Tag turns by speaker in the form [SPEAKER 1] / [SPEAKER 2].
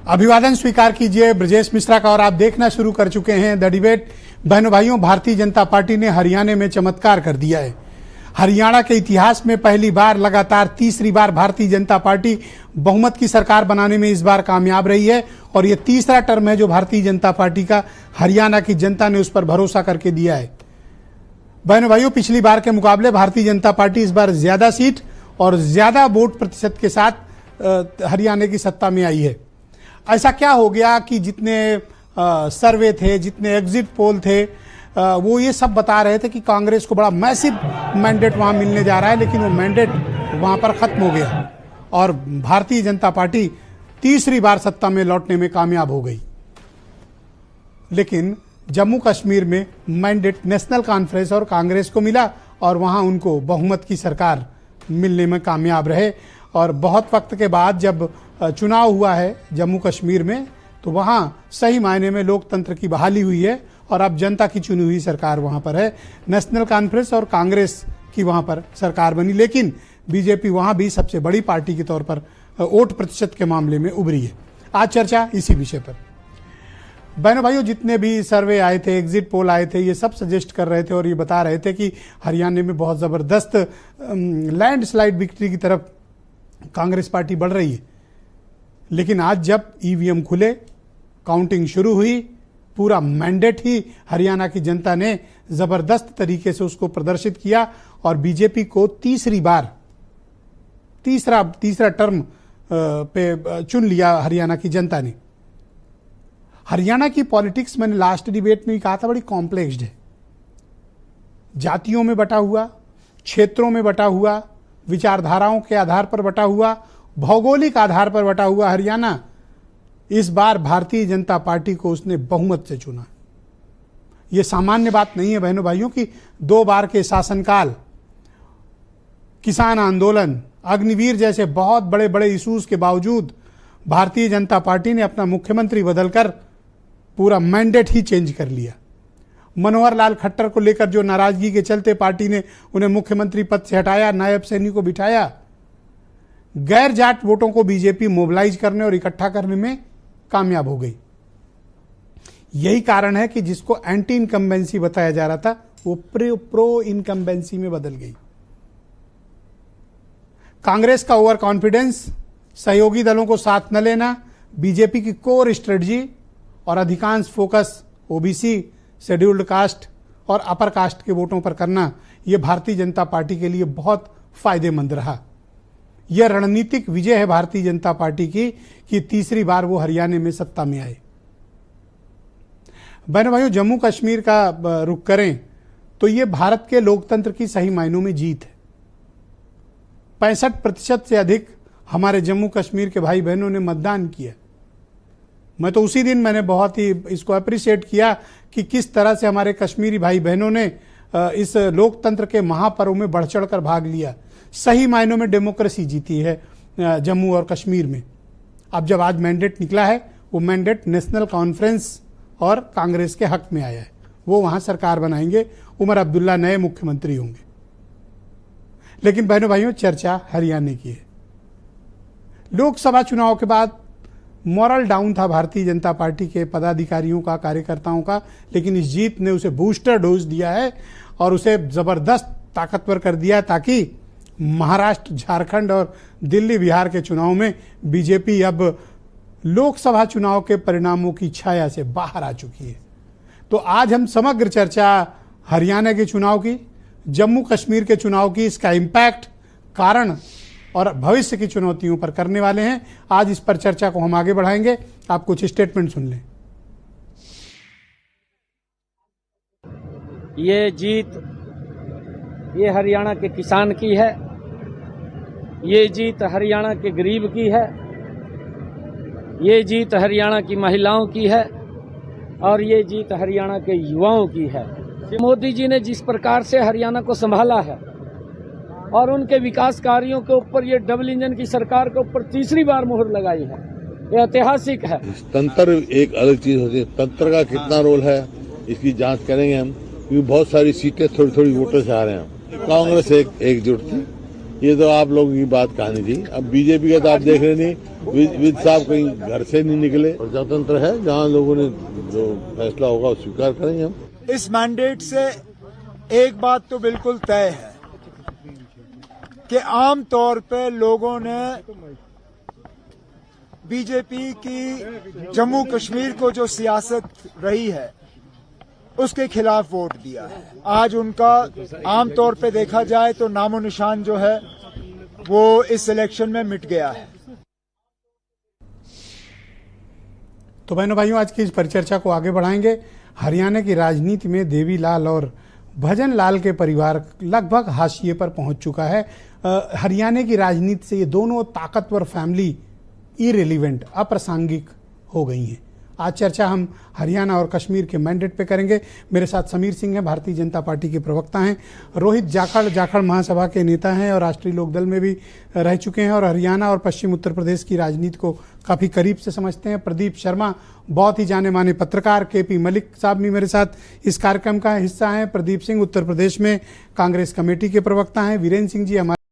[SPEAKER 1] अभिवादन स्वीकार कीजिए ब्रजेश मिश्रा का। और आप देखना शुरू कर चुके हैं द डिबेट। बहनों भाइयों, भारतीय जनता पार्टी ने हरियाणा में चमत्कार कर दिया है। हरियाणा के इतिहास में पहली बार, लगातार तीसरी बार भारतीय जनता पार्टी बहुमत की सरकार बनाने में इस बार कामयाब रही है। और ये तीसरा टर्म है जो भारतीय जनता पार्टी का हरियाणा की जनता ने उस पर भरोसा करके दिया है। बहनों भाइयों, पिछली बार के मुकाबले भारतीय जनता पार्टी इस बार ज्यादा सीट और ज्यादा वोट प्रतिशत के साथ हरियाणा की सत्ता में आई है। ऐसा क्या हो गया कि जितने सर्वे थे, जितने एग्जिट पोल थे, वो ये सब बता रहे थे कि कांग्रेस को बड़ा मैसिव मैंडेट वहां मिलने जा रहा है, लेकिन वो मैंडेट वहां पर खत्म हो गया और भारतीय जनता पार्टी तीसरी बार सत्ता में लौटने में कामयाब हो गई। लेकिन जम्मू कश्मीर में मैंडेट नेशनल कॉन्फ्रेंस और कांग्रेस को मिला और वहां उनको बहुमत की सरकार मिलने में कामयाब रहे। और बहुत वक्त के बाद जब चुनाव हुआ है जम्मू कश्मीर में, तो वहां सही मायने में लोकतंत्र की बहाली हुई है और अब जनता की चुनी हुई सरकार वहां पर है। नेशनल कॉन्फ्रेंस और कांग्रेस की वहां पर सरकार बनी, लेकिन बीजेपी वहां भी सबसे बड़ी पार्टी के तौर पर वोट प्रतिशत के मामले में उभरी है। आज चर्चा इसी विषय पर। बहनों भाइयों, जितने भी सर्वे आए थे, एग्जिट पोल आए थे, ये सब सजेस्ट कर रहे थे और ये बता रहे थे कि हरियाणा में बहुत जबरदस्त लैंडस्लाइड विक्ट्री की तरफ कांग्रेस पार्टी बढ़ रही है। लेकिन आज जब ईवीएम खुले, काउंटिंग शुरू हुई, पूरा मैंडेट ही हरियाणा की जनता ने जबरदस्त तरीके से उसको प्रदर्शित किया और बीजेपी को तीसरी बार तीसरा टर्म पे चुन लिया हरियाणा की जनता ने। हरियाणा की पॉलिटिक्स, मैंने लास्ट डिबेट में ही कहा था, बड़ी कॉम्प्लेक्स्ड है। जातियों में बटा हुआ, क्षेत्रों में बटा हुआ, विचारधाराओं के आधार पर बटा हुआ, भौगोलिक आधार पर बटा हुआ हरियाणा इस बार भारतीय जनता पार्टी को उसने बहुमत से चुना। यह सामान्य बात नहीं है बहनों भाइयों कि 2 बार के शासनकाल, किसान आंदोलन, अग्निवीर जैसे बहुत बड़े बड़े इश्यूज के बावजूद भारतीय जनता पार्टी ने अपना मुख्यमंत्री बदलकर पूरा मैंडेट ही चेंज कर लिया। मनोहर लाल खट्टर को लेकर जो नाराजगी के चलते पार्टी ने उन्हें मुख्यमंत्री पद से हटाया, नायब सैनी को बिठाया। गैर जाट वोटों को बीजेपी मोबिलाइज करने और इकट्ठा करने में कामयाब हो गई। यही कारण है कि जिसको एंटी इनकम्बेंसी बताया जा रहा था, वो प्रो इनकम्बेंसी में बदल गई। कांग्रेस का ओवर कॉन्फिडेंस, सहयोगी दलों को साथ न लेना, बीजेपी की कोर स्ट्रेटजी और अधिकांश फोकस ओबीसी, शेड्यूल्ड कास्ट और अपर कास्ट के वोटों पर करना, यह भारतीय जनता पार्टी के लिए बहुत फायदेमंद रहा। यह रणनीतिक विजय है भारतीय जनता पार्टी की कि तीसरी बार वो हरियाणा में सत्ता में आए। बहनों भाइयों, जम्मू कश्मीर का रुख करें तो यह भारत के लोकतंत्र की सही मायनों में जीत है। 65% से अधिक हमारे जम्मू कश्मीर के भाई बहनों ने मतदान किया। मैं तो उसी दिन मैंने बहुत ही इसको अप्रिशिएट किया कि किस तरह से हमारे कश्मीरी भाई बहनों ने इस लोकतंत्र के महापर्व में बढ़ चढ़कर भाग लिया। सही मायनों में डेमोक्रेसी जीती है जम्मू और कश्मीर में। अब जब आज मैंडेट निकला है, वो मैंडेट नेशनल कॉन्फ्रेंस और कांग्रेस के हक में आया है। वो वहां सरकार बनाएंगे, उमर अब्दुल्ला नए मुख्यमंत्री होंगे। लेकिन बहनों भाइयों, चर्चा हरियाणा की है। लोकसभा चुनाव के बाद मॉरल डाउन था भारतीय जनता पार्टी के पदाधिकारियों का, कार्यकर्ताओं का, लेकिन इस जीत ने उसे बूस्टर डोज दिया है और उसे जबरदस्त ताकतवर कर दिया ताकि महाराष्ट्र, झारखंड और दिल्ली, बिहार के चुनाव में बीजेपी अब लोकसभा चुनाव के परिणामों की छाया से बाहर आ चुकी है। तो आज हम समग्र चर्चा हरियाणा के चुनाव की, जम्मू कश्मीर के चुनाव की, इसका इम्पैक्ट, कारण और भविष्य की चुनौतियों पर करने वाले हैं। आज इस पर चर्चा को हम आगे बढ़ाएंगे। आप कुछ स्टेटमेंट सुन लें।
[SPEAKER 2] ये जीत ये हरियाणा के किसान की है, ये जीत हरियाणा के गरीब की है, ये जीत हरियाणा की महिलाओं की है और ये जीत हरियाणा के युवाओं की है। मोदी जी ने जिस प्रकार से हरियाणा को संभाला है और उनके विकास कार्यों के ऊपर ये डबल इंजन की सरकार के ऊपर तीसरी बार मुहर लगाई है, ये ऐतिहासिक है।
[SPEAKER 3] तंत्र एक अलग चीज होती है, तंत्र का कितना रोल है इसकी जांच करेंगे हम, क्योंकि बहुत सारी सीटें थोड़ी थोड़ी वोटर से आ रहे हैं। कांग्रेस एकजुट थी, ये तो आप लोगों की बात कहानी थी। अब बीजेपी का तो आप देख रहे नहीं, विद साहब कहीं घर से नहीं निकले। प्रजातंत्र है, जहाँ लोगों ने जो फैसला होगा वो स्वीकार करेंगे हम।
[SPEAKER 4] इस मैंडेट से एक बात तो बिल्कुल तय है कि आम तौर पे लोगों ने बीजेपी की जम्मू कश्मीर को जो सियासत रही है उसके खिलाफ वोट दिया है। आज उनका आम तौर पे देखा जाए तो नामो निशान जो है वो इस इलेक्शन में मिट गया है।
[SPEAKER 1] तो बहनों भाइयों, आज की इस परिचर्चा को आगे बढ़ाएंगे। हरियाणा की राजनीति में देवीलाल और भजन लाल के परिवार लगभग हाशिए पर पहुंच चुका है। हरियाणा की राजनीति से ये दोनों ताकतवर फैमिली इरेलीवेंट, अप्रासंगिक हो गई हैं। आज चर्चा हम हरियाणा और कश्मीर के मैंडेट पे करेंगे। मेरे साथ समीर सिंह हैं, भारतीय जनता पार्टी के प्रवक्ता हैं। रोहित जाखड़ महासभा के नेता हैं और राष्ट्रीय लोकदल में भी रह चुके हैं और हरियाणा और पश्चिम उत्तर प्रदेश की राजनीति को काफ़ी करीब से समझते हैं। प्रदीप शर्मा बहुत ही जाने माने पत्रकार, केपी मलिक साहब भी मेरे साथ इस कार्यक्रम का हिस्सा हैं। प्रदीप सिंह उत्तर प्रदेश में कांग्रेस कमेटी के प्रवक्ता हैं। वीरेंद्र सिंह जी हमारे